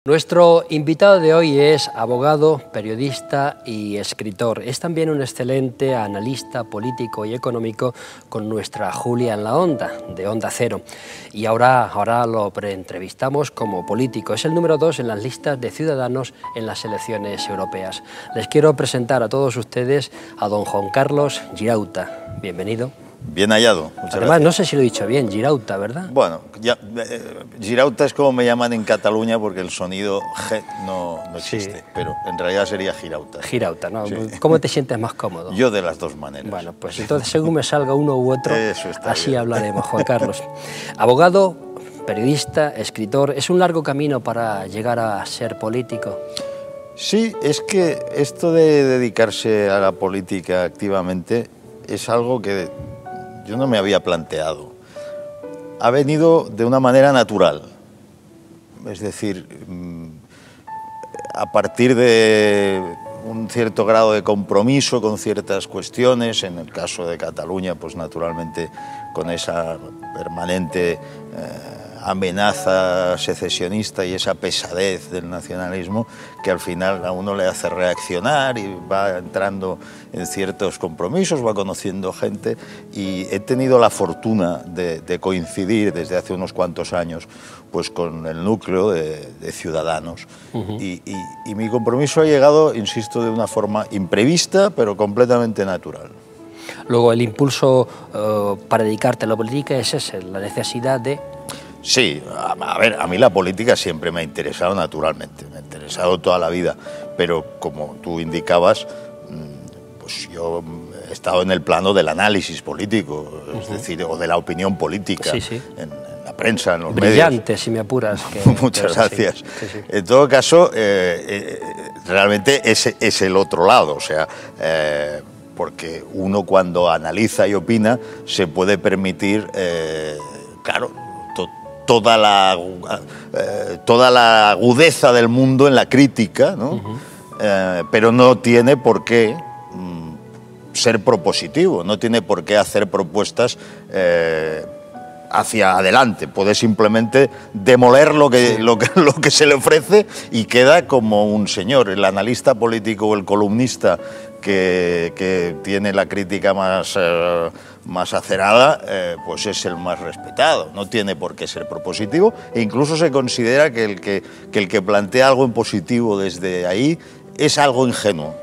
Nuestro invitado de hoy es abogado, periodista y escritor. Es también un excelente analista político y económico con nuestra Julia en la Onda, de Onda Cero. Y ahora lo preentrevistamos como político. Es el número 2 en las listas de Ciudadanos en las elecciones europeas. Les quiero presentar a todos ustedes a don Juan Carlos Girauta. Bienvenido. Bien hallado, muchas Además, gracias. no sé si lo he dicho bien, Girauta, ¿verdad? Bueno, Girauta es como me llaman en Cataluña porque el sonido G no existe, Sí. Pero en realidad sería Girauta. Girauta, ¿no? Sí. ¿Cómo te sientes más cómodo? Yo de las dos maneras. Bueno, pues entonces según me salga uno u otro, Eso está así bien. hablaremos, Juan Carlos. Abogado, periodista, escritor, ¿es un largo camino para llegar a ser político? Sí, es que esto de dedicarse a la política activamente es algo que yo no me había planteado. Ha venido de una manera natural. Es decir, a partir de un cierto grado de compromiso con ciertas cuestiones, en el caso de Cataluña, pues naturalmente con esa permanente amenaza secesionista y esa pesadez del nacionalismo que al final a uno le hace reaccionar y va entrando en ciertos compromisos, va conociendo gente, y he tenido la fortuna de coincidir desde hace unos cuantos años pues con el núcleo de Ciudadanos. Y mi compromiso ha llegado, insisto, de una forma imprevista pero completamente natural. Luego el impulso para dedicarte a la política es ese, la necesidad de... Sí, a ver, a mí la política siempre me ha interesado naturalmente, me ha interesado toda la vida, pero como tú indicabas, pues yo he estado en el plano del análisis político, es decir, o de la opinión política, Sí, sí. En la prensa, en los Brillante, medios. si me apuras. Muchas gracias. Sí, sí, sí. En todo caso, realmente es el otro lado, o sea... porque uno cuando analiza y opina se puede permitir, claro, toda la agudeza del mundo en la crítica, ¿no? Pero no tiene por qué ser propositivo, no tiene por qué hacer propuestas hacia adelante, puede simplemente demoler lo que se le ofrece y queda como un señor. El analista político o el columnista que tiene la crítica más acerada, pues es el más respetado. No tiene por qué ser propositivo e incluso se considera que el que plantea algo en positivo desde ahí es algo ingenuo.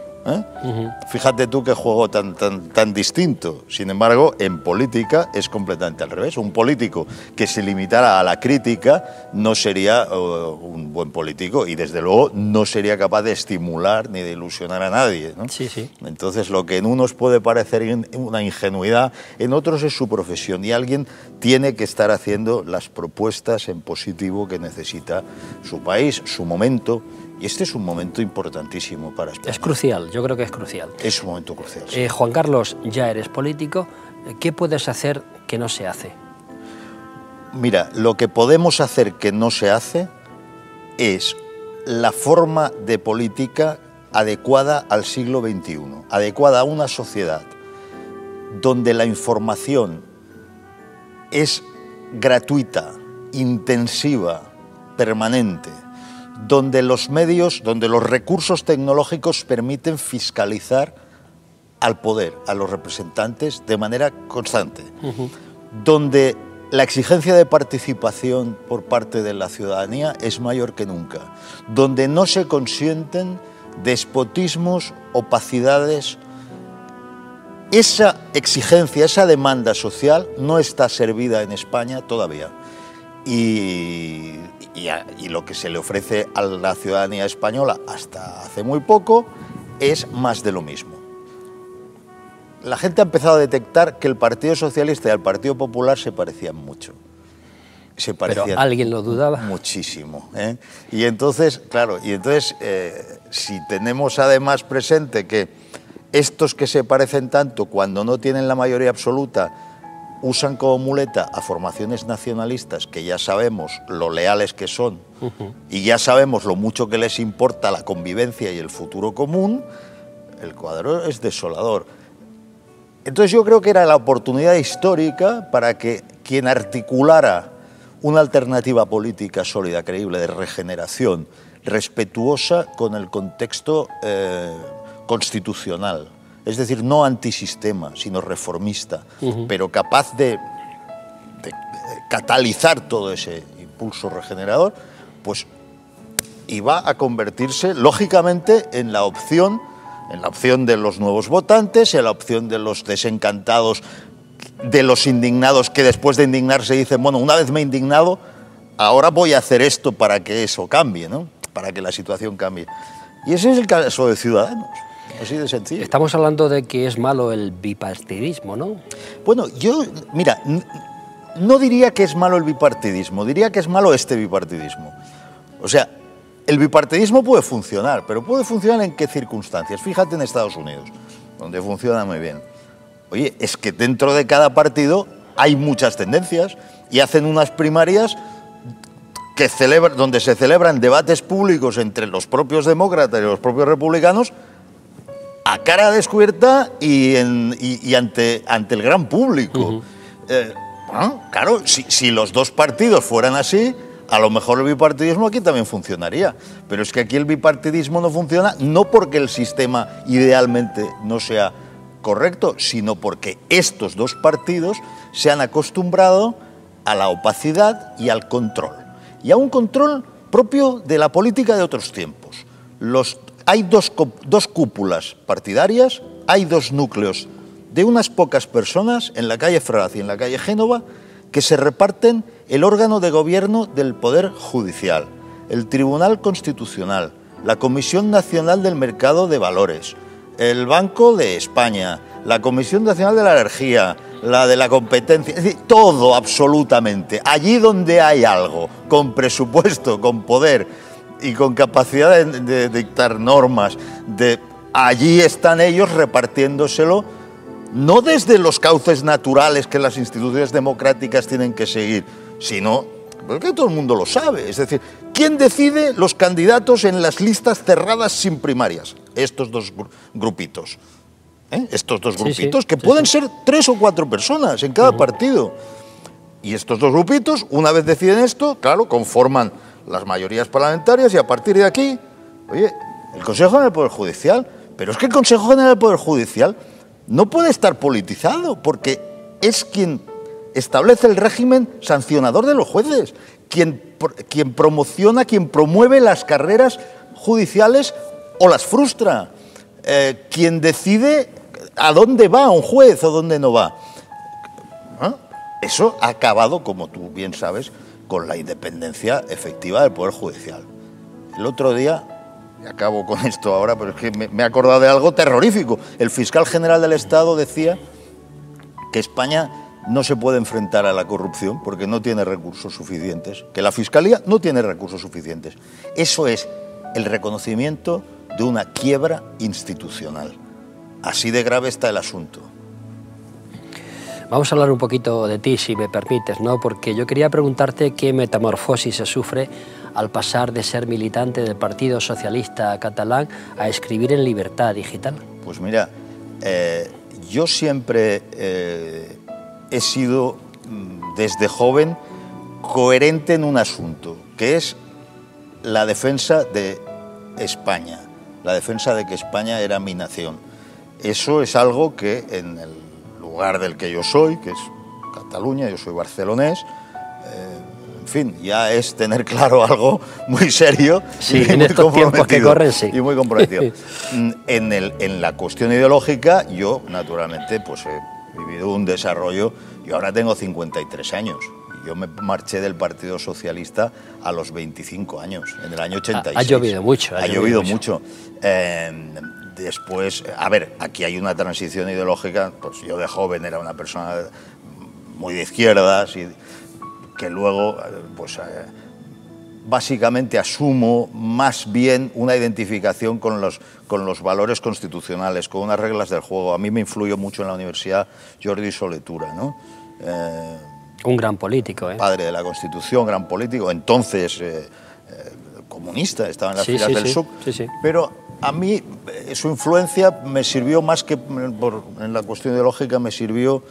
Fíjate tú qué juego tan distinto. Sin embargo, en política es completamente al revés. Un político que se limitara a la crítica no sería un buen político y desde luego no sería capaz de estimular ni de ilusionar a nadie, ¿no? Sí, sí. Entonces lo que en unos puede parecer una ingenuidad, en otros es su profesión y alguien tiene que estar haciendo las propuestas en positivo que necesita su país, su momento. Y este es un momento importantísimo para España. Es crucial, yo creo que es crucial. Es un momento crucial. Sí. Juan Carlos, ya eres político, ¿qué puedes hacer que no se hace? Mira, lo que podemos hacer que no se hace es la forma de política adecuada al siglo XXI, adecuada a una sociedad donde la información es gratuita, intensiva, permanente, donde los medios, donde los recursos tecnológicos permiten fiscalizar al poder, a los representantes de manera constante, donde la exigencia de participación por parte de la ciudadanía es mayor que nunca, donde no se consienten despotismos, opacidades. Esa exigencia, esa demanda social no está servida en España todavía. Y lo que se le ofrece a la ciudadanía española hasta hace muy poco es más de lo mismo. La gente ha empezado a detectar que el Partido Socialista y el Partido Popular se parecían mucho. Pero ¿alguien lo dudaba? Muchísimo, ¿eh? Y entonces, claro, si tenemos además presente que estos que se parecen tanto, cuando no tienen la mayoría absoluta, usan como muleta a formaciones nacionalistas que ya sabemos lo leales que son y ya sabemos lo mucho que les importa la convivencia y el futuro común, el cuadro es desolador. Entonces yo creo que era la oportunidad histórica para que quien articulara una alternativa política sólida, creíble, de regeneración respetuosa con el contexto constitucional, es decir, no antisistema, sino reformista, pero capaz de catalizar todo ese impulso regenerador, pues iba a convertirse lógicamente en la opción de los nuevos votantes, en la opción de los desencantados, de los indignados que después de indignarse dicen, bueno, una vez me he indignado, ahora voy a hacer esto para que eso cambie, ¿no? Para que la situación cambie. Y ese es el caso de Ciudadanos, así de sencillo. Estamos hablando de que es malo el bipartidismo, ¿no? Bueno, yo, mira, no diría que es malo el bipartidismo, diría que es malo este bipartidismo. O sea, el bipartidismo puede funcionar, pero puede funcionar ¿en qué circunstancias? Fíjate en Estados Unidos, donde funciona muy bien. Oye, es que dentro de cada partido hay muchas tendencias y hacen unas primarias donde se celebran debates públicos entre los propios demócratas y los propios republicanos a cara descubierta y ante el gran público. Bueno, claro, si los dos partidos fueran así, a lo mejor el bipartidismo aquí también funcionaría, pero es que aquí el bipartidismo no funciona no porque el sistema idealmente no sea correcto, sino porque estos dos partidos se han acostumbrado a la opacidad y al control, y a un control propio de la política de otros tiempos. Hay dos cúpulas partidarias, hay dos núcleos de unas pocas personas en la calle Ferraz y en la calle Génova que se reparten el órgano de gobierno del Poder Judicial, el Tribunal Constitucional, la Comisión Nacional del Mercado de Valores, el Banco de España, la Comisión Nacional de la Energía, la de la Competencia, es decir, todo absolutamente. Allí donde hay algo, con presupuesto, con poder y con capacidad de dictar normas, allí están ellos repartiéndoselo, no desde los cauces naturales que las instituciones democráticas tienen que seguir, sino porque todo el mundo lo sabe. Es decir, ¿quién decide los candidatos en las listas cerradas sin primarias? Estos dos grupitos. Estos dos grupitos, que pueden ser 3 o 4 personas en cada partido. Y estos dos grupitos, una vez deciden esto, claro, conforman las mayorías parlamentarias y a partir de aquí, oye, el Consejo General del Poder Judicial, pero es que el Consejo General del Poder Judicial no puede estar politizado porque es quien establece el régimen sancionador de los jueces, quien promociona, quien promueve las carreras judiciales o las frustra, quien decide a dónde va un juez o dónde no va. Eso ha acabado, como tú bien sabes, con la independencia efectiva del Poder Judicial. El otro día, y acabo con esto ahora, pero es que me he acordado de algo terrorífico. El fiscal general del Estado decía que España no se puede enfrentar a la corrupción porque no tiene recursos suficientes, que la Fiscalía no tiene recursos suficientes. Eso es el reconocimiento de una quiebra institucional. Así de grave está el asunto. Vamos a hablar un poquito de ti, si me permites, ¿no? Porque yo quería preguntarte qué metamorfosis se sufre al pasar de ser militante del Partido Socialista Catalán a escribir en Libertad Digital. Pues mira, yo siempre he sido, desde joven, coherente en un asunto, que es la defensa de España, la defensa de que España era mi nación. Eso es algo que en el lugar del que yo soy, que es Cataluña, yo soy barcelonés, en fin, ya es tener claro algo muy serio, sí, en estos tiempos que corren, sí. Y muy comprometido. En la cuestión ideológica, yo naturalmente pues he vivido un desarrollo. Yo ahora tengo 53 años. Yo me marché del Partido Socialista a los 25 años, en el año 86. Ha llovido mucho. Ha llovido mucho. Después, a ver, aquí hay una transición ideológica. Pues yo de joven era una persona muy de izquierdas y que luego, pues básicamente asumo más bien una identificación con los valores constitucionales, con unas reglas del juego. A mí me influyó mucho en la universidad Jordi Soletura, ¿no? Un gran político, Padre de la Constitución, gran político, entonces comunista, estaba en las filas del PSUV, pero a mí su influencia me sirvió más que en la cuestión ideológica, me sirvió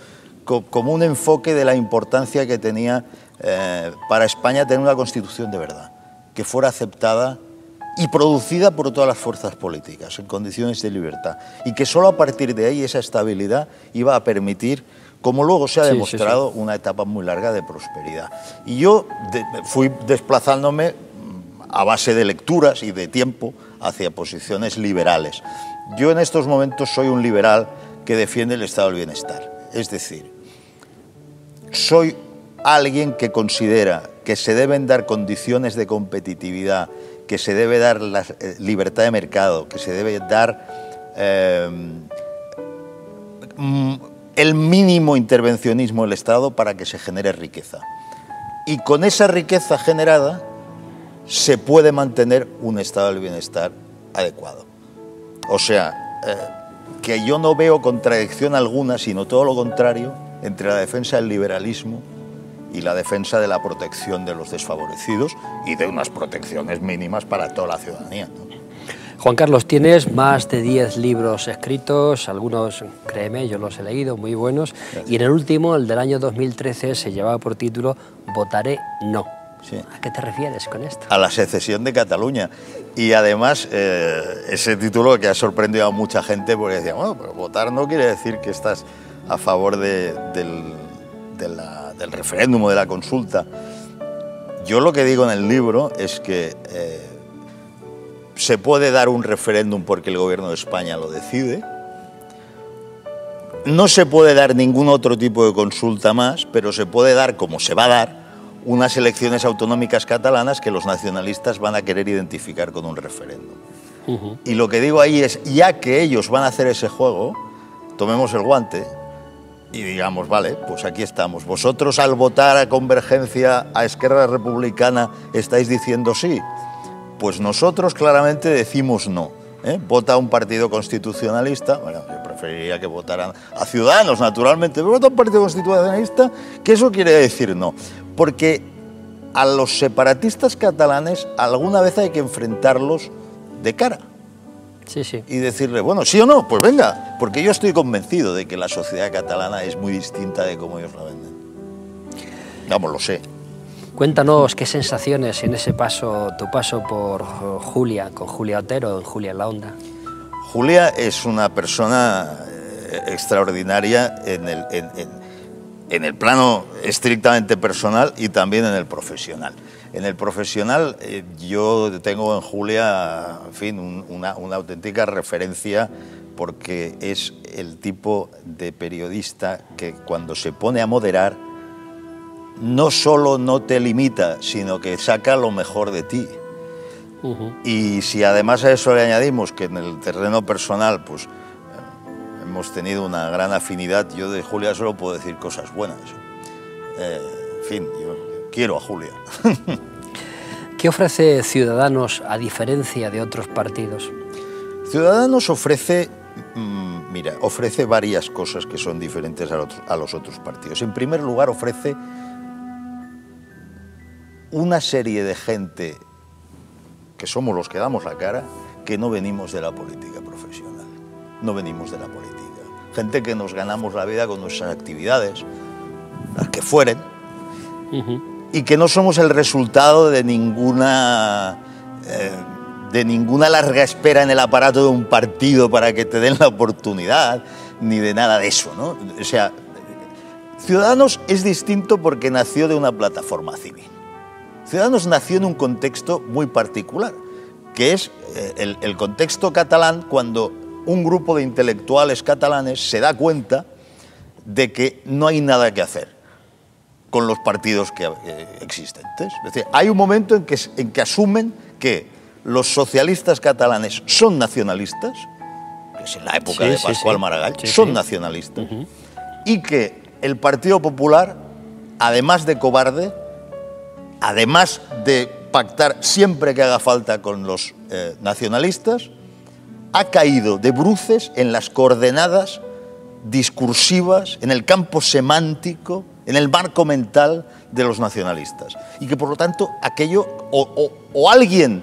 como un enfoque de la importancia que tenía para España tener una Constitución de verdad, que fuera aceptada y producida por todas las fuerzas políticas en condiciones de libertad, y que solo a partir de ahí esa estabilidad iba a permitir, como luego se ha demostrado, una etapa muy larga de prosperidad. Y yo fui desplazándome a base de lecturas y de tiempo hacia posiciones liberales. Yo en estos momentos soy un liberal que defiende el estado del bienestar, es decir, soy alguien que considera que se deben dar condiciones de competitividad, que se debe dar la libertad de mercado, que se debe dar el mínimo intervencionismo del Estado para que se genere riqueza. Y con esa riqueza generada se puede mantener un estado del bienestar adecuado. O sea, que yo no veo contradicción alguna, sino todo lo contrario, entre la defensa del liberalismo y la defensa de la protección de los desfavorecidos y de unas protecciones mínimas para toda la ciudadanía, ¿no? Juan Carlos, tienes más de 10 libros escritos, algunos, créeme, yo los he leído, muy buenos, gracias. Y en el último, el del año 2013, se llevaba por título Votaré no. Sí. ¿A qué te refieres con esto? A la secesión de Cataluña. Y además, ese título que ha sorprendido a mucha gente, porque decía, bueno, pero votar no quiere decir que estás a favor del referéndum o de la consulta. Yo lo que digo en el libro es que se puede dar un referéndum porque el gobierno de España lo decide. No se puede dar ningún otro tipo de consulta más, pero se puede dar, como se va a dar, unas elecciones autonómicas catalanas que los nacionalistas van a querer identificar con un referéndum. Y lo que digo ahí es, ya que ellos van a hacer ese juego, tomemos el guante y digamos, vale, pues aquí estamos. Vosotros al votar a Convergencia, a Esquerra Republicana, estáis diciendo sí. Pues nosotros claramente decimos no. Vota a un partido constitucionalista, bueno, yo preferiría que votaran a Ciudadanos, naturalmente, pero vota a un partido constitucionalista, que eso quiere decir no. Porque a los separatistas catalanes alguna vez hay que enfrentarlos de cara. Sí, sí. Y decirle, bueno, sí o no, pues venga, porque yo estoy convencido de que la sociedad catalana es muy distinta de cómo ellos la venden. Vamos, lo sé. Cuéntanos qué sensaciones en ese paso, tu paso por Julia, con Julia Otero, en Julia en la Onda. Julia es una persona extraordinaria en el plano estrictamente personal y también en el profesional. En el profesional yo tengo en Julia, en fin, una auténtica referencia, porque es el tipo de periodista que cuando se pone a moderar no solo no te limita, sino que saca lo mejor de ti. Y si además a eso le añadimos que en el terreno personal pues hemos tenido una gran afinidad, yo de Julia solo puedo decir cosas buenas. En fin, yo quiero a Julia. ¿Qué ofrece Ciudadanos a diferencia de otros partidos? Ciudadanos ofrece, ofrece varias cosas que son diferentes a los otros partidos. En primer lugar, ofrece una serie de gente, que somos los que damos la cara, que no venimos de la política profesional, no venimos de la política. Gente que nos ganamos la vida con nuestras actividades, las que fueren, y que no somos el resultado de ninguna larga espera en el aparato de un partido para que te den la oportunidad, ni de nada de eso, ¿no? O sea, Ciudadanos es distinto porque nació de una plataforma civil. Ciudadanos nació en un contexto muy particular, que es el contexto catalán, cuando un grupo de intelectuales catalanes se da cuenta de que no hay nada que hacer con los partidos existentes. Es decir, hay un momento en que asumen que los socialistas catalanes son nacionalistas, que es en la época de Pascual Maragall, son nacionalistas, y que el Partido Popular, además de cobarde, además de pactar siempre que haga falta con los nacionalistas, ha caído de bruces en las coordenadas discursivas, en el campo semántico, en el marco mental de los nacionalistas. Y que por lo tanto aquello, o alguien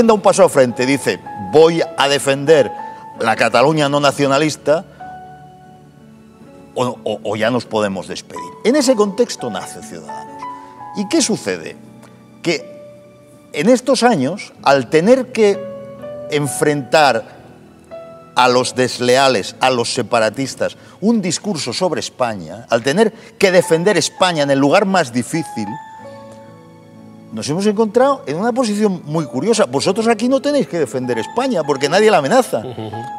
da un paso al frente, dice voy a defender la Cataluña no nacionalista, o ya nos podemos despedir. En ese contexto nace Ciudadanos. ¿Y qué sucede? Que en estos años, al tener que enfrentar a los desleales, a los separatistas, un discurso sobre España, al tener que defender España en el lugar más difícil, nos hemos encontrado en una posición muy curiosa. Vosotros aquí no tenéis que defender España porque nadie la amenaza,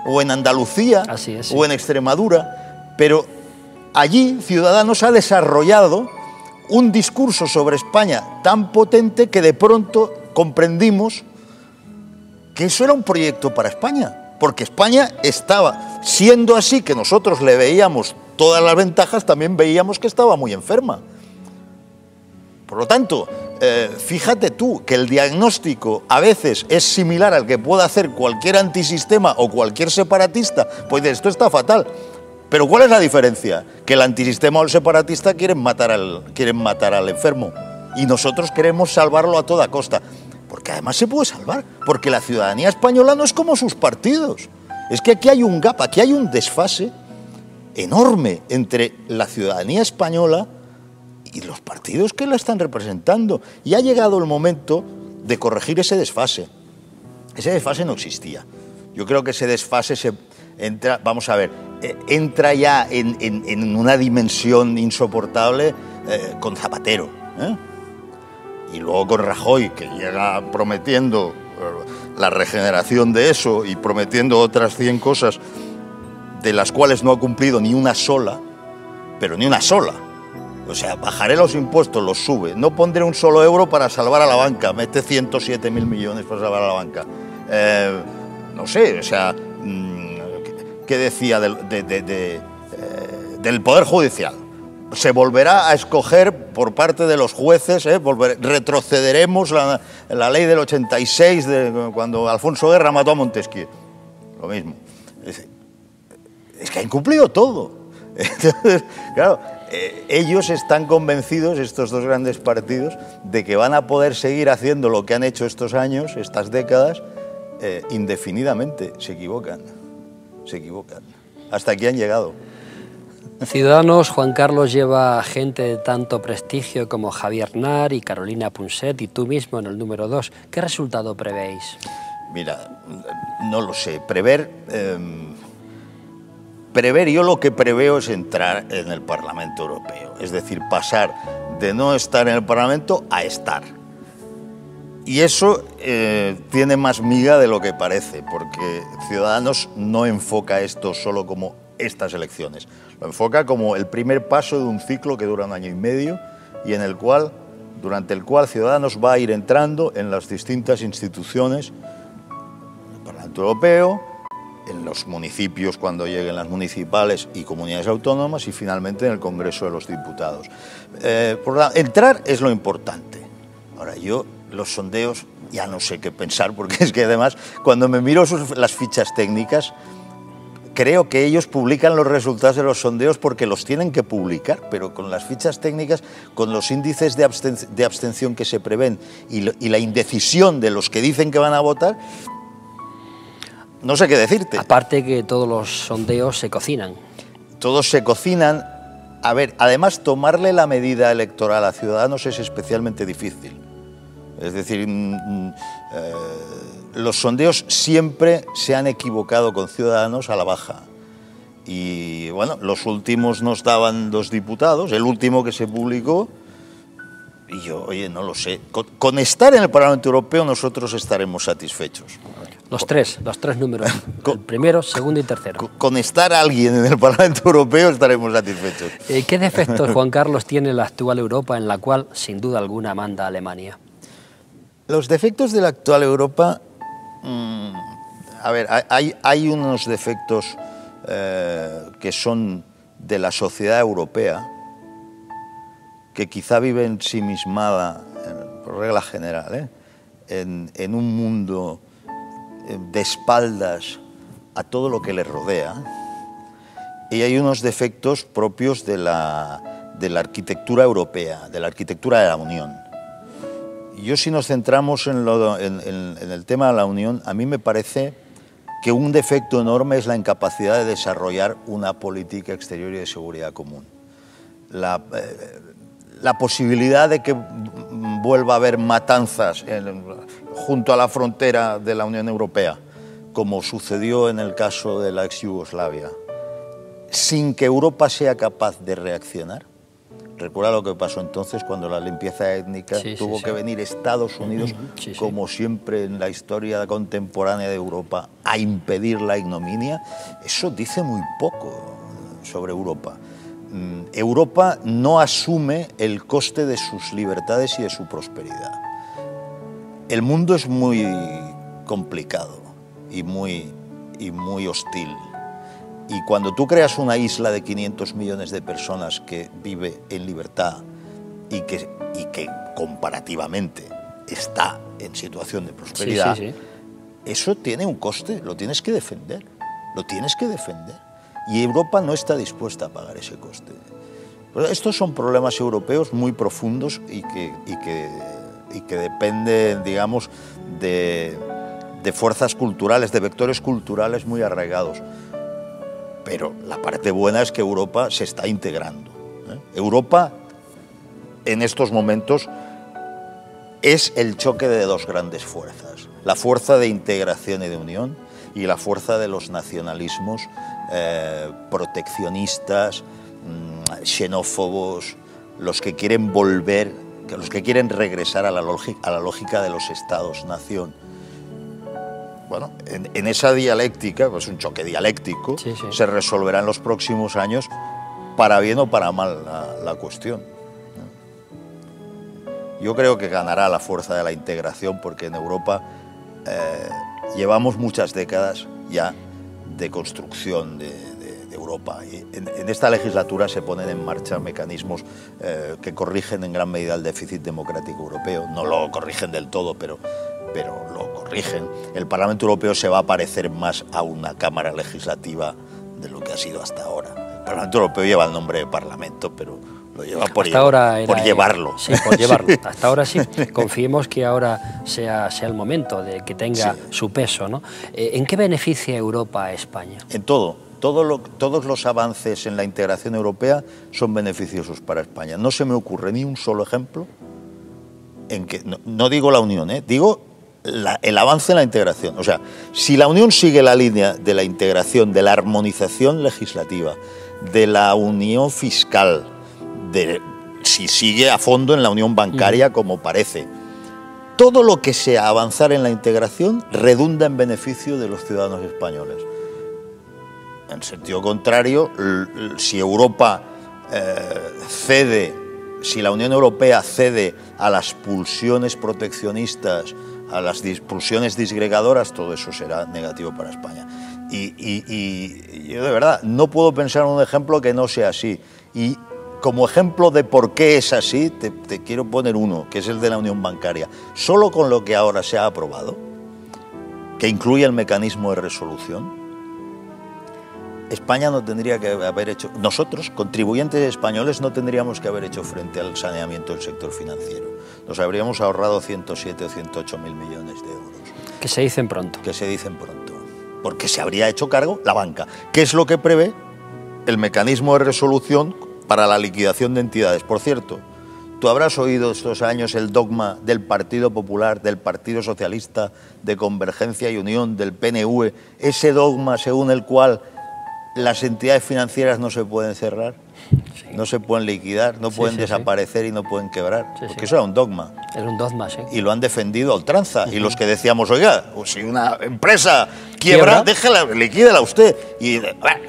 o en Andalucía, Así es, sí. o en Extremadura, pero allí Ciudadanos ha desarrollado un discurso sobre España tan potente que de pronto comprendimos que eso era un proyecto para España. Porque España estaba, siendo así que nosotros le veíamos todas las ventajas, también veíamos que estaba muy enferma. Por lo tanto, fíjate tú que el diagnóstico a veces es similar al que pueda hacer cualquier antisistema o cualquier separatista, pues esto está fatal. Pero ¿cuál es la diferencia? Que el antisistema o el separatista quieren matar al enfermo y nosotros queremos salvarlo a toda costa. Porque además se puede salvar, porque la ciudadanía española no es como sus partidos. Es que aquí hay un gap, aquí hay un desfase enorme entre la ciudadanía española y los partidos que la están representando. Y ha llegado el momento de corregir ese desfase. Ese desfase no existía. Yo creo que ese desfase entra, vamos a ver, entra ya en una dimensión insoportable con Zapatero, y luego con Rajoy, que llega prometiendo la regeneración de eso y prometiendo otras 100 cosas de las cuales no ha cumplido ni una sola, pero ni una sola. O sea, bajaré los impuestos, los sube, no pondré un solo euro para salvar a la banca, mete 107.000 millones para salvar a la banca. No sé, o sea, ¿qué decía del Poder Judicial? Se volverá a escoger por parte de los jueces, retrocederemos la ley del 86, cuando Alfonso Guerra mató a Montesquieu. Lo mismo. Es que han cumplido todo. Entonces, claro, ellos están convencidos, estos dos grandes partidos, de que van a poder seguir haciendo lo que han hecho estos años, estas décadas, indefinidamente. Se equivocan. Hasta aquí han llegado. Ciudadanos, Juan Carlos, lleva gente de tanto prestigio como Javier Nar y Carolina Punset y tú mismo en el número 2. ¿Qué resultado prevéis? Mira, no lo sé. Prever, yo lo que preveo es entrar en el Parlamento Europeo. Es decir, pasar de no estar en el Parlamento a estar. Y eso tiene más miga de lo que parece, porque Ciudadanos no enfoca esto solo como estas elecciones. Lo enfoca como el primer paso de un ciclo que dura 1 año y medio y durante el cual Ciudadanos va a ir entrando en las distintas instituciones, el Parlamento Europeo, en los municipios cuando lleguen las municipales y comunidades autónomas y finalmente en el Congreso de los Diputados. Entrar es lo importante. Ahora yo los sondeos ya no sé qué pensar, porque es que además cuando me miro las fichas técnicas creo que ellos publican los resultados de los sondeos porque los tienen que publicar, pero con las fichas técnicas, con los índices de abstención que se prevén y la indecisión de los que dicen que van a votar, no sé qué decirte. Aparte que todos los sondeos se cocinan. Todos se cocinan. A ver, además tomarle la medida electoral a Ciudadanos es especialmente difícil. Es decir, los sondeos siempre se han equivocado con Ciudadanos a la baja. Y bueno, los últimos nos daban 2 diputados, el último que se publicó, y yo, oye, no lo sé. Con estar en el Parlamento Europeo nosotros estaremos satisfechos. Los tres números, el primero, segundo y tercero. Con estar alguien en el Parlamento Europeo estaremos satisfechos. ¿Qué defectos, Juan Carlos, tiene la actual Europa en la cual, sin duda alguna, manda Alemania? Los defectos de la actual Europa, a ver, hay unos defectos que son de la sociedad europea, que quizá vive ensimismada, por regla general, en un mundo de espaldas a todo lo que le rodea, y hay unos defectos propios de la arquitectura europea, de la arquitectura de la Unión. Yo, si nos centramos en el tema de la Unión, a mí me parece que un defecto enorme es la incapacidad de desarrollar una política exterior y de seguridad común. La posibilidad de que vuelva a haber matanzas junto a la frontera de la Unión Europea, como sucedió en el caso de la ex Yugoslavia, sin que Europa sea capaz de reaccionar. Recuerda lo que pasó entonces cuando la limpieza étnica tuvo que venir Estados Unidos, como siempre en la historia contemporánea de Europa, a impedir la ignominia. Eso dice muy poco sobre Europa. Europa no asume el coste de sus libertades y de su prosperidad. El mundo es muy complicado y muy hostil. Y cuando tú creas una isla de 500 millones de personas que vive en libertad y que comparativamente está en situación de prosperidad, eso tiene un coste, lo tienes que defender, Y Europa no está dispuesta a pagar ese coste. Pero estos son problemas europeos muy profundos y que dependen, digamos, de fuerzas culturales, de vectores culturales muy arraigados. Pero la parte buena es que Europa se está integrando. Europa, en estos momentos, es el choque de dos grandes fuerzas. La fuerza de integración y de unión y la fuerza de los nacionalismos proteccionistas, xenófobos, los que quieren regresar a la lógica de los estados-nación. Bueno, en esa dialéctica, pues un choque dialéctico, se resolverá en los próximos años, para bien o para mal, la cuestión. Yo creo que ganará la fuerza de la integración, porque en Europa llevamos muchas décadas ya de construcción de Europa. Y en esta legislatura se ponen en marcha mecanismos que corrigen en gran medida el déficit democrático europeo. No lo corrigen del todo, pero lo corrigen. El Parlamento Europeo se va a parecer más a una cámara legislativa de lo que ha sido hasta ahora. El Parlamento Europeo lleva el nombre de Parlamento, pero lo lleva por llevarlo. Sí, por llevarlo. Hasta ahora sí. Confiemos que ahora sea el momento de que tenga su peso, ¿no? ¿En qué beneficia Europa a España? En todo. Todos los avances en la integración europea son beneficiosos para España. No se me ocurre ni un solo ejemplo en que, no digo la Unión, digo el avance en la integración. O sea, si la Unión sigue la línea de la integración, de la armonización legislativa, de la unión fiscal, si sigue a fondo en la unión bancaria como parece, todo lo que sea avanzar en la integración redunda en beneficio de los ciudadanos españoles. En sentido contrario, si Europa si la Unión Europea cede a las pulsiones proteccionistas, a las pulsiones disgregadoras, todo eso será negativo para España. Y yo de verdad no puedo pensar en un ejemplo que no sea así. Y como ejemplo de por qué es así, te quiero poner uno, que es el de la unión bancaria. Solo con lo que ahora se ha aprobado, que incluye el mecanismo de resolución, España no tendría que haber hecho... Nosotros, contribuyentes españoles, no tendríamos que haber hecho frente al saneamiento del sector financiero. Nos habríamos ahorrado 107 o 108 mil millones de euros. Que se dicen pronto. Que se dicen pronto. Porque se habría hecho cargo la banca. ¿Qué es lo que prevé el mecanismo de resolución para la liquidación de entidades? Por cierto, tú habrás oído estos años el dogma del Partido Popular, del Partido Socialista, de Convergencia y Unión, del PNV, ese dogma según el cual las entidades financieras no se pueden cerrar, no se pueden liquidar, no pueden desaparecer y no pueden quebrar, porque eso era un dogma. Era un dogma, sí. Y lo han defendido a ultranza. Y los que decíamos, oiga, si una empresa quiebra, déjela, liquídela usted. Y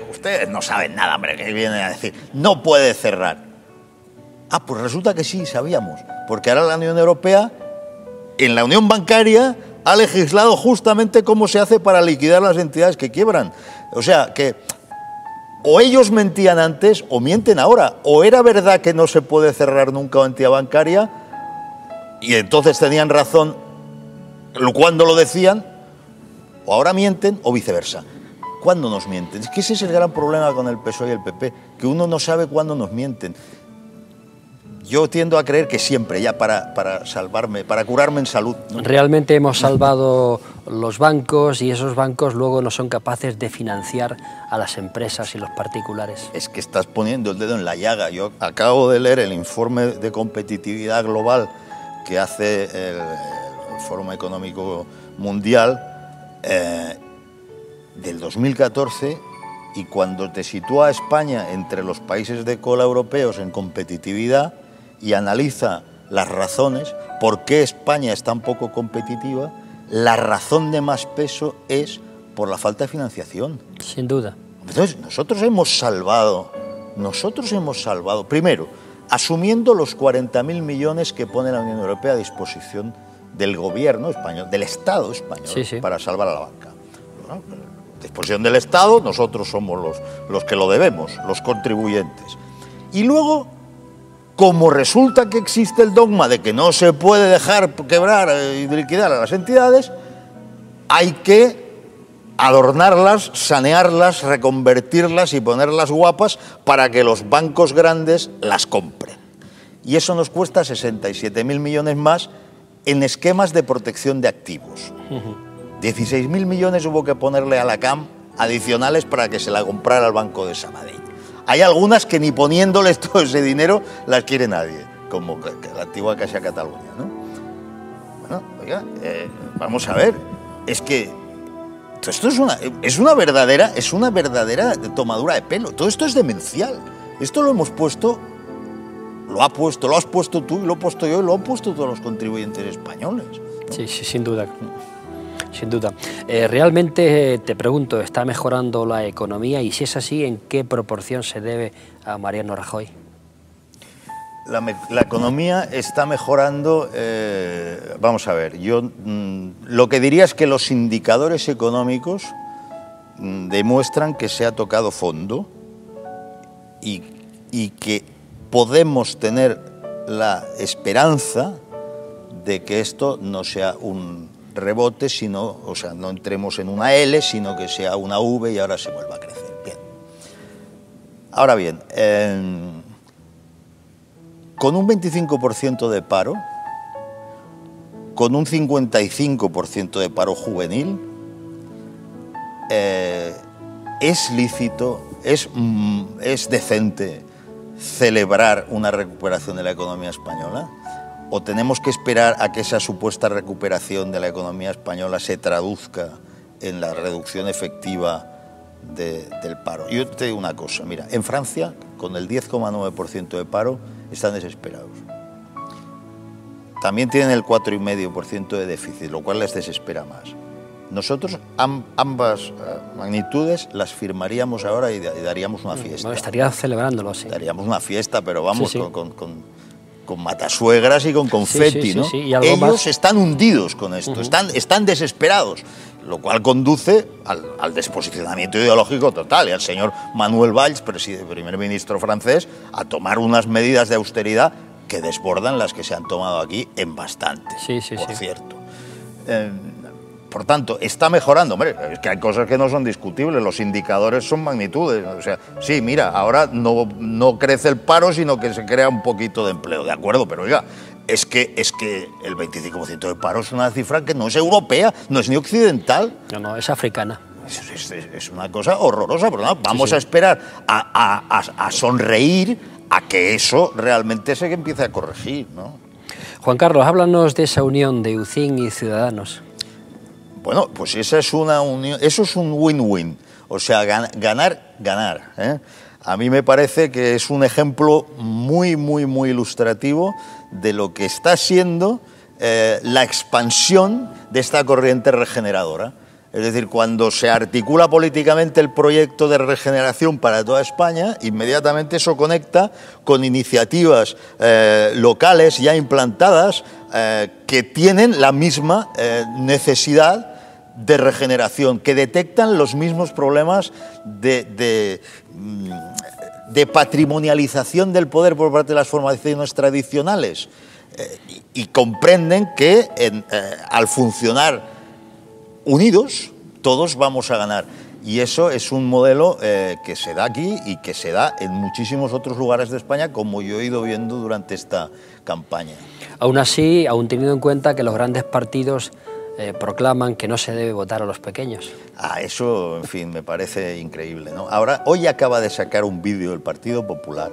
ustedes no saben nada, hombre, que vienen a decir, no puede cerrar. Ah, pues resulta que sí, sabíamos, porque ahora la Unión Europea, en la unión bancaria, ha legislado justamente cómo se hace para liquidar las entidades que quiebran. O sea, que o ellos mentían antes o mienten ahora. O era verdad que no se puede cerrar nunca una entidad bancaria y entonces tenían razón cuando lo decían, o ahora mienten o viceversa. ¿Cuándo nos mienten? Es que ese es el gran problema con el PSOE y el PP, que uno no sabe cuándo nos mienten. Yo tiendo a creer que siempre, ya para salvarme, para curarme en salud, ¿no? Realmente hemos salvado los bancos y esos bancos luego no son capaces de financiar a las empresas y los particulares. Es que estás poniendo el dedo en la llaga. Yo acabo de leer el informe de competitividad global que hace el Foro Económico Mundial del 2014, y cuando te sitúa a España entre los países de cola europeos en competitividad y analiza las razones por qué España es tan poco competitiva, la razón de más peso es por la falta de financiación. Sin duda. Entonces, nosotros hemos salvado, primero, asumiendo los 40.000 millones que pone la Unión Europea a disposición del gobierno español, del Estado español, para salvar a la banca. Bueno, a disposición del Estado, nosotros somos los que lo debemos, los contribuyentes. Y luego, como resulta que existe el dogma de que no se puede dejar quebrar y liquidar a las entidades, hay que adornarlas, sanearlas, reconvertirlas y ponerlas guapas para que los bancos grandes las compren. Y eso nos cuesta 67.000 millones más en esquemas de protección de activos. 16.000 millones hubo que ponerle a la CAM adicionales para que se la comprara el Banco de Sabadell. Hay algunas que ni poniéndoles todo ese dinero las quiere nadie, como la antigua Caixa Catalunya, ¿no? Bueno, oiga, vamos a ver, es que esto es una verdadera tomadura de pelo. Todo esto es demencial. Esto lo hemos puesto, lo has puesto tú, y lo he puesto yo, y lo han puesto todos los contribuyentes españoles, ¿no? Sí, sin duda. Sin duda. Realmente te pregunto, ¿está mejorando la economía? Y si es así, ¿en qué proporción se debe a Mariano Rajoy? La economía está mejorando. Vamos a ver, yo lo que diría es que los indicadores económicos demuestran que se ha tocado fondo y que podemos tener la esperanza de que esto no sea un rebote, sino, o sea, no entremos en una L, sino que sea una V y ahora se vuelva a crecer. Bien. Ahora bien, con un 25% de paro, con un 55% de paro juvenil, es lícito, es decente celebrar una recuperación de la economía española. ¿O tenemos que esperar a que esa supuesta recuperación de la economía española se traduzca en la reducción efectiva del paro? Yo te digo una cosa, mira, en Francia, con el 10,9% de paro, están desesperados. También tienen el 4,5% de déficit, lo cual les desespera más. Nosotros ambas magnitudes las firmaríamos ahora y daríamos una fiesta. Bueno, estaría celebrándolo, sí. Daríamos una fiesta, pero vamos, sí, con matasuegras y con confeti, ¿no? Sí. ¿Y ellos más? Están hundidos con esto, están desesperados, lo cual conduce al desposicionamiento ideológico total y al señor Manuel Valls, primer ministro francés, a tomar unas medidas de austeridad que desbordan las que se han tomado aquí en bastante, por cierto. Por tanto, está mejorando. Hombre, es que hay cosas que no son discutibles, los indicadores son magnitudes. O sea, sí, mira, ahora no crece el paro, sino que se crea un poquito de empleo, de acuerdo, pero oiga, es que el 25% de paro es una cifra que no es europea, no es ni occidental. No, es africana. Es una cosa horrorosa, pero no, vamos a esperar a sonreír a que eso realmente se empiece a corregir, ¿no? Juan Carlos, háblanos de esa unión de UCIN y Ciudadanos. Bueno, pues esa es una unión, eso es un win-win, o sea, ganar, ganar, ¿eh? A mí me parece que es un ejemplo muy ilustrativo de lo que está siendo la expansión de esta corriente regeneradora. Es decir, cuando se articula políticamente el proyecto de regeneración para toda España, inmediatamente eso conecta con iniciativas locales ya implantadas que tienen la misma necesidad de regeneración, que detectan los mismos problemas de patrimonialización del poder por parte de las formaciones tradicionales y comprenden que al funcionar unidos todos vamos a ganar. Y eso es un modelo que se da aquí y que se da en muchísimos otros lugares de España, como yo he ido viendo durante esta campaña. Aún así, aún teniendo en cuenta que los grandes partidos proclaman que no se debe votar a los pequeños. Eso, en fin, me parece increíble, ¿no? Ahora, hoy acaba de sacar un vídeo el Partido Popular,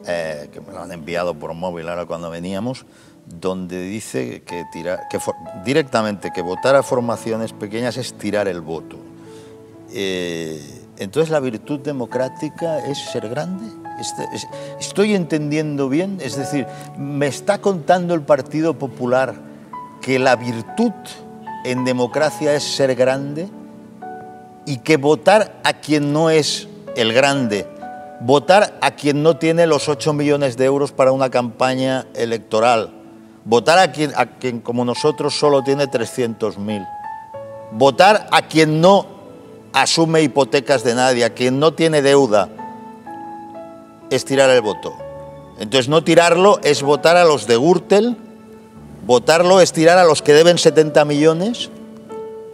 que me lo han enviado por móvil ahora cuando veníamos, donde dice que directamente que votar a formaciones pequeñas es tirar el voto. Entonces, ¿la virtud democrática es ser grande? ¿Estoy entendiendo bien? Es decir, ¿me está contando el Partido Popular que la virtud en democracia es ser grande? Y que votar a quien no es el grande, votar a quien no tiene los 8 millones de euros para una campaña electoral, votar a quien como nosotros solo tiene 300.000, votar a quien no asume hipotecas de nadie, a quien no tiene deuda, es tirar el voto. Entonces, no tirarlo es votar a los de Gürtel, votarlo es tirar a los que deben 70 millones,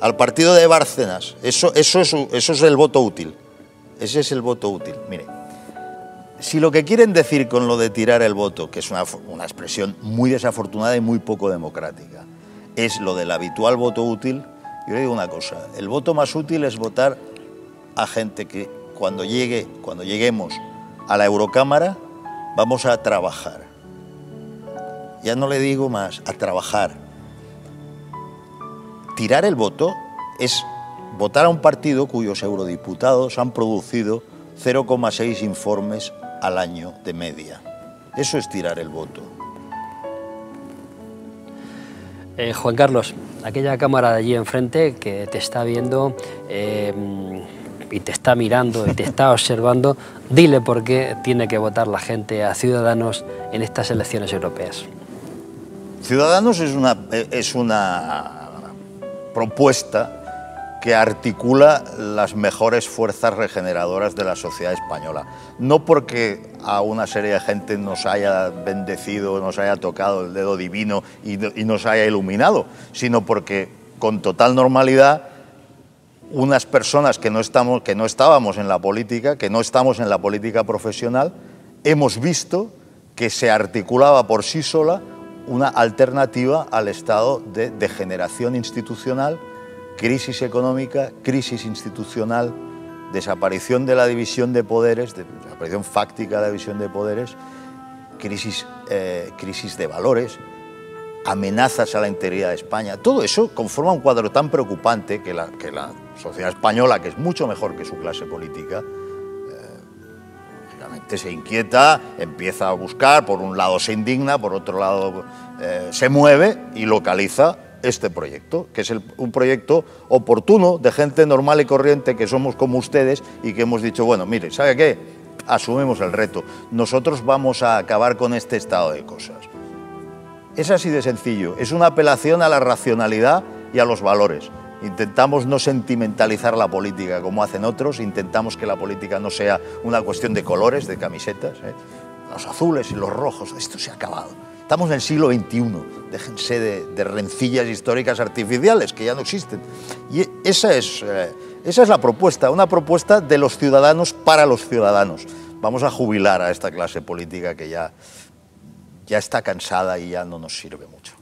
al partido de Bárcenas. Eso es el voto útil. Ese es el voto útil. Mire, si lo que quieren decir con lo de tirar el voto, que es una expresión muy desafortunada y muy poco democrática, es lo del habitual voto útil, yo le digo una cosa, el voto más útil es votar a gente que cuando lleguemos a la Eurocámara vamos a trabajar. Ya no le digo más, a trabajar. Tirar el voto es votar a un partido cuyos eurodiputados han producido 0,6 informes al año de media. Eso es tirar el voto. Juan Carlos, aquella cámara de allí enfrente que te está viendo y te está mirando y te está observando, dile por qué tiene que votar la gente a Ciudadanos en estas elecciones europeas. Ciudadanos es una propuesta que articula las mejores fuerzas regeneradoras de la sociedad española. No porque a una serie de gente nos haya bendecido, nos haya tocado el dedo divino y nos haya iluminado, sino porque con total normalidad unas personas que no estábamos en la política, que no estamos en la política profesional, hemos visto que se articulaba por sí sola una alternativa al estado de degeneración institucional, crisis económica, crisis institucional, desaparición de la división de poderes, desaparición fáctica de la división de poderes, crisis de valores, amenazas a la integridad de España. Todo eso conforma un cuadro tan preocupante que la sociedad española, que es mucho mejor que su clase política, lógicamente se inquieta, empieza a buscar, por un lado se indigna, por otro lado se mueve y localiza este proyecto, que es un proyecto oportuno de gente normal y corriente que somos como ustedes y que hemos dicho, bueno, mire, ¿sabe qué? Asumimos el reto. Nosotros vamos a acabar con este estado de cosas. Es así de sencillo. Es una apelación a la racionalidad y a los valores. Intentamos no sentimentalizar la política como hacen otros, intentamos que la política no sea una cuestión de colores, de camisetas, los azules y los rojos, esto se ha acabado. Estamos en el siglo XXI, déjense de rencillas históricas artificiales que ya no existen. Y esa es la propuesta, una propuesta de los ciudadanos para los ciudadanos. Vamos a jubilar a esta clase política que ya está cansada y ya no nos sirve mucho.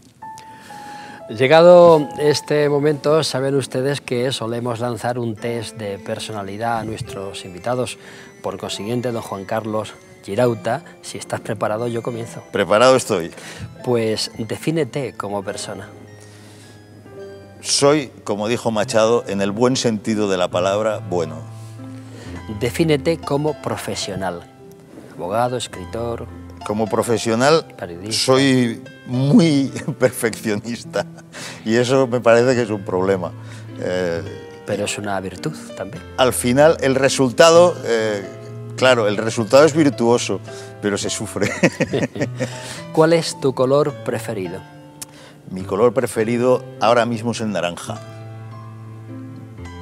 Llegado este momento, saben ustedes que solemos lanzar un test de personalidad a nuestros invitados. Por consiguiente, don Juan Carlos Girauta, si estás preparado, yo comienzo. Preparado estoy. Pues defínete como persona. Soy, como dijo Machado, en el buen sentido de la palabra, bueno. Defínete como profesional. Abogado, escritor. Como profesional, periodista. Soy muy perfeccionista y eso me parece que es un problema. Pero es una virtud también. Al final, el resultado... Claro, el resultado es virtuoso, pero se sufre. ¿Cuál es tu color preferido? Mi color preferido ahora mismo es el naranja.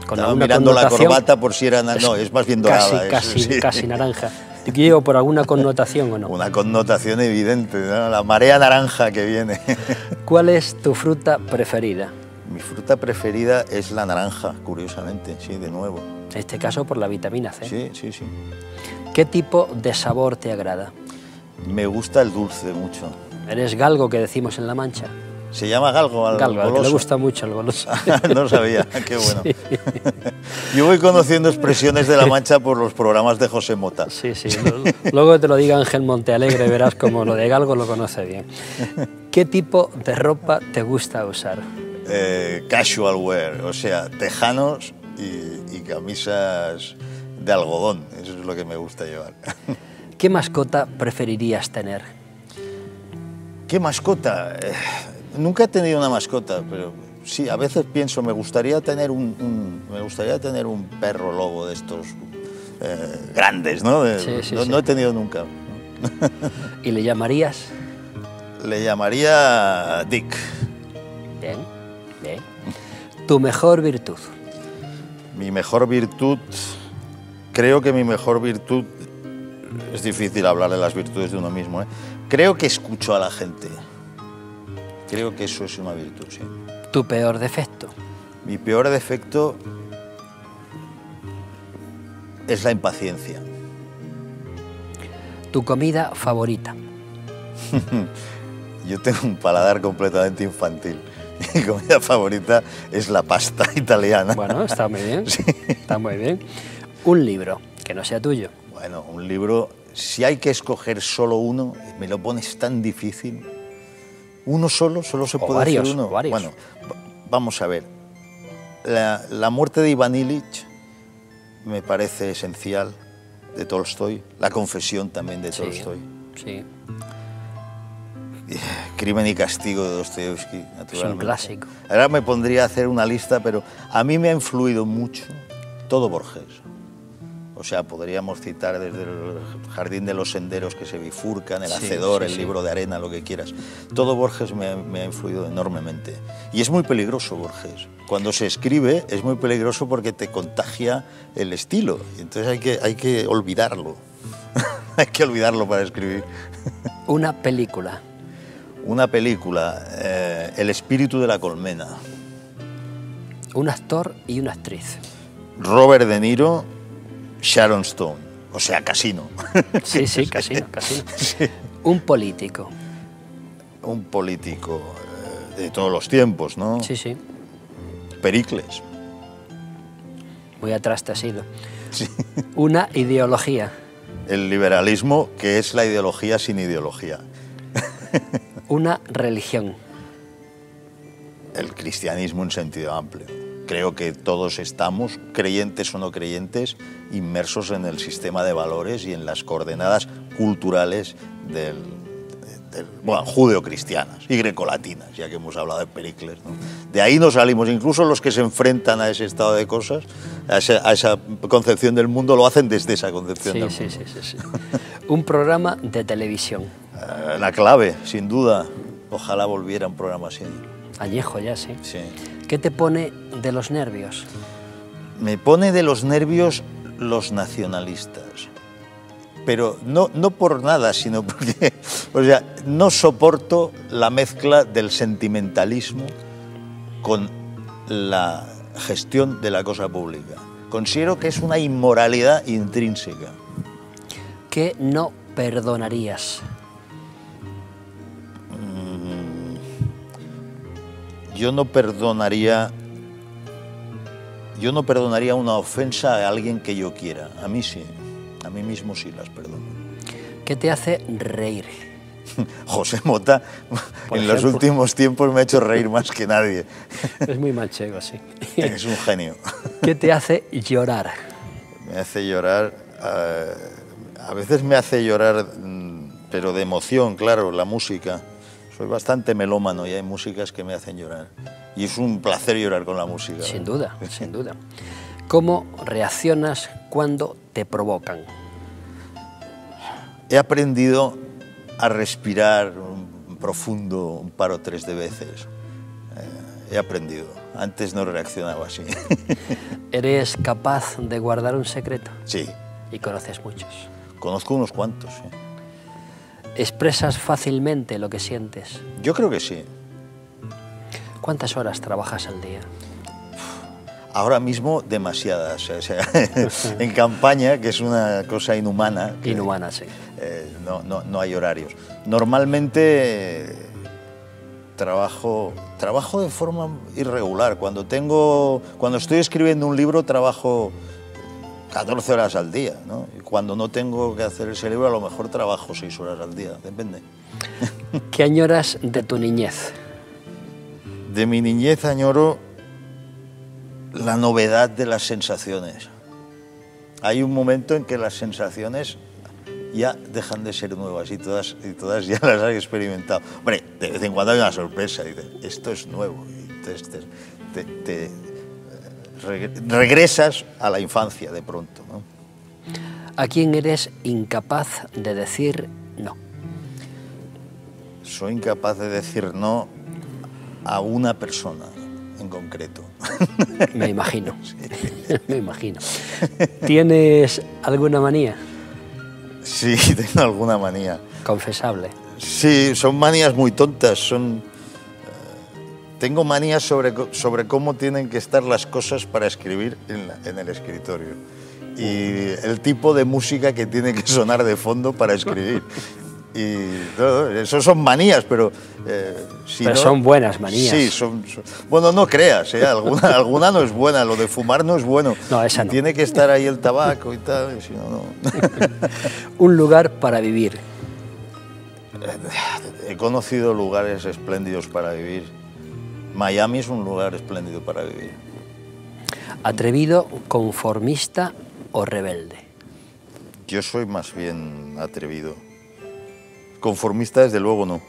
Estaba mirando la corbata por si era... No, es más bien dorada. Casi naranja. ¿Te llevo por alguna connotación o no? Una connotación evidente, ¿no? La marea naranja que viene. ¿Cuál es tu fruta preferida? Mi fruta preferida es la naranja, curiosamente, sí, de nuevo. En este caso por la vitamina C. Sí, sí, sí. ¿Qué tipo de sabor te agrada? Me gusta el dulce mucho. ¿Eres galgo, que decimos en La Mancha? ¿Se llama galgo al galgo, goloso? Que le gusta mucho el goloso. No sabía, qué bueno. Sí. Yo voy conociendo expresiones de La Mancha por los programas de José Mota. Sí, sí. Luego te lo diga Ángel Montealegre, verás como lo de galgo lo conoce bien. ¿Qué tipo de ropa te gusta usar? Casual wear, o sea, tejanos y camisas de algodón. Eso es lo que me gusta llevar. ¿Qué mascota preferirías tener? ¿Qué mascota? Nunca he tenido una mascota, pero sí, a veces pienso, me gustaría tener un perro lobo de estos grandes, ¿no? Sí, No he tenido nunca. ¿Y le llamarías? Le llamaría Dick. Bien, bien. ¿Tu mejor virtud? Mi mejor virtud, creo que mi mejor virtud, es difícil hablar de las virtudes de uno mismo, ¿eh? Creo que escucho a la gente. Creo que eso es una virtud, sí. ¿Tu peor defecto? Mi peor defecto es la impaciencia. ¿Tu comida favorita? Yo tengo un paladar completamente infantil. Mi comida favorita es la pasta italiana. Bueno, está muy bien. Sí. Está muy bien. Un libro que no sea tuyo. Bueno, un libro, si hay que escoger solo uno, me lo pones tan difícil. ¿Uno solo? ¿Solo se puede varios, decir uno? o varios. Bueno, vamos a ver. La muerte de Iván Ilich me parece esencial, de Tolstoy. La confesión también de Tolstoy. Sí. Crimen y castigo de Dostoyevsky, naturalmente. Es un clásico. Ahora me pondría a hacer una lista, pero a mí me ha influido mucho todo Borges. O sea, podríamos citar desde el Jardín de los senderos que se bifurcan, El Hacedor, el Libro de arena, lo que quieras. Todo Borges me ha influido enormemente. Y es muy peligroso Borges. Cuando se escribe es muy peligroso porque te contagia el estilo. Entonces hay que olvidarlo. Hay que olvidarlo para escribir. Una película. Una película, El espíritu de la colmena. Un actor y una actriz. Robert De Niro, Sharon Stone, o sea, Casino. Sí, Casino. Sí. Un político. Un político de todos los tiempos, ¿no? Sí. Pericles. Muy atrás te has ido. Sí. Una ideología. El liberalismo, que es la ideología sin ideología. Una religión. El cristianismo en sentido amplio. Creo que todos estamos, creyentes o no creyentes, inmersos en el sistema de valores y en las coordenadas culturales judeocristianas y grecolatinas, ya que hemos hablado de Pericles, ¿no? De ahí nos salimos, incluso los que se enfrentan a ese estado de cosas, a esa concepción del mundo, lo hacen desde esa concepción del mundo. Sí. Un programa de televisión. La clave, sin duda. Ojalá volviera un programa así. Añejo ya, sí. Sí. ¿Qué te pone de los nervios? Me pone de los nervios los nacionalistas. Pero no por nada, sino porque, o sea, no soporto la mezcla del sentimentalismo con la gestión de la cosa pública. Considero que es una inmoralidad intrínseca. ¿Qué no perdonarías? Yo no perdonaría una ofensa a alguien que yo quiera. A mí sí. A mí mismo sí las perdono. ¿Qué te hace reír? José Mota, en los últimos tiempos me ha hecho reír más que nadie. Es muy manchego, sí. Es un genio. ¿Qué te hace llorar? Me hace llorar... a veces me hace llorar, pero de emoción, claro, la música. Soy bastante melómano y hay músicas que me hacen llorar. Y es un placer llorar con la música. Sin duda, sin duda. ¿Cómo reaccionas cuando te provocan? He aprendido a respirar profundo un par o tres de veces. He aprendido. Antes no reaccionaba así. ¿Eres capaz de guardar un secreto? Sí. ¿Y conoces muchos? Conozco unos cuantos, sí. ¿Expresas fácilmente lo que sientes? Yo creo que sí. ¿Cuántas horas trabajas al día? Ahora mismo demasiadas. O sea, en campaña, que es una cosa inhumana. Inhumana, sí. No hay horarios. Normalmente trabajo de forma irregular. Cuando estoy escribiendo un libro trabajo 14 horas al día, ¿no? Y cuando no tengo que hacer ese libro a lo mejor trabajo 6 horas al día, depende. ¿Qué añoras de tu niñez? De mi niñez añoro la novedad de las sensaciones. Hay un momento en que las sensaciones ya dejan de ser nuevas y todas ya las has experimentado. Hombre, de vez en cuando hay una sorpresa, dices, esto es nuevo. Y entonces regresas a la infancia de pronto, ¿no? ¿A quién eres incapaz de decir no? Soy incapaz de decir no a una persona en concreto. Me imagino, sí. Me imagino. ¿Tienes alguna manía? Sí, tengo alguna manía. Confesable. Sí, son manías muy tontas. Tengo manías sobre cómo tienen que estar las cosas para escribir en el escritorio. Y el tipo de música que tiene que sonar de fondo para escribir. Y no, eso son manías, pero... pero no, son buenas manías. Sí, bueno, no creas, alguna no es buena, lo de fumar no es bueno. No, esa no. Tiene que estar ahí el tabaco y tal, y si no, no. Un lugar para vivir. He conocido lugares espléndidos para vivir. Miami es un lugar espléndido para vivir. ¿Atrevido, conformista o rebelde? Yo soy más bien atrevido. Conformista, desde luego, no.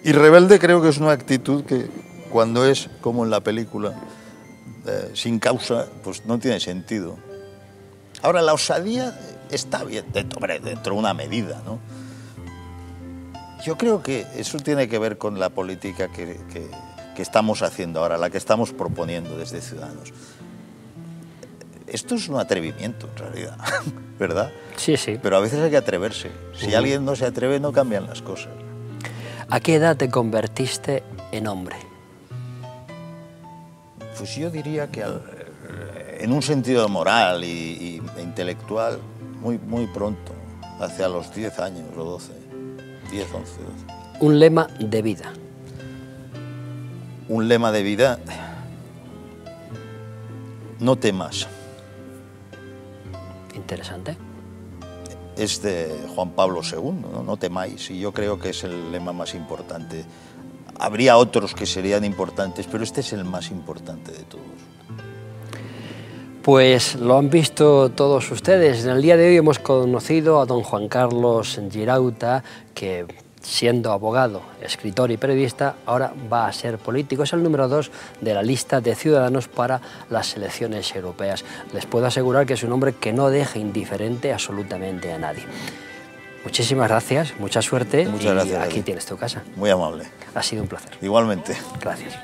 Y rebelde creo que es una actitud que, cuando es, como en la película, sin causa, pues no tiene sentido. Ahora, la osadía está bien, dentro de una medida, ¿no? Yo creo que eso tiene que ver con la política que estamos haciendo ahora, la que estamos proponiendo desde Ciudadanos. Esto es un atrevimiento, en realidad, ¿verdad? Sí, sí. Pero a veces hay que atreverse. Si alguien no se atreve, no cambian las cosas. ¿A qué edad te convertiste en hombre? Pues yo diría que en un sentido moral e intelectual, muy pronto, hacia los 10 años o 12, 10, 11, 12. Un lema de vida. Un lema de vida, no temas. Interesante. Es de Juan Pablo II, ¿no? No temáis, y yo creo que es el lema más importante. Habría otros que serían importantes, pero este es el más importante de todos. Pues lo han visto todos ustedes. En el día de hoy hemos conocido a don Juan Carlos Girauta, que siendo abogado, escritor y periodista, ahora va a ser político. Es el número 2 de la lista de Ciudadanos para las elecciones europeas. Les puedo asegurar que es un hombre que no deja indiferente absolutamente a nadie. Muchísimas gracias, mucha suerte. Muchas gracias. Aquí tienes tu casa. Muy amable. Ha sido un placer. Igualmente. Gracias.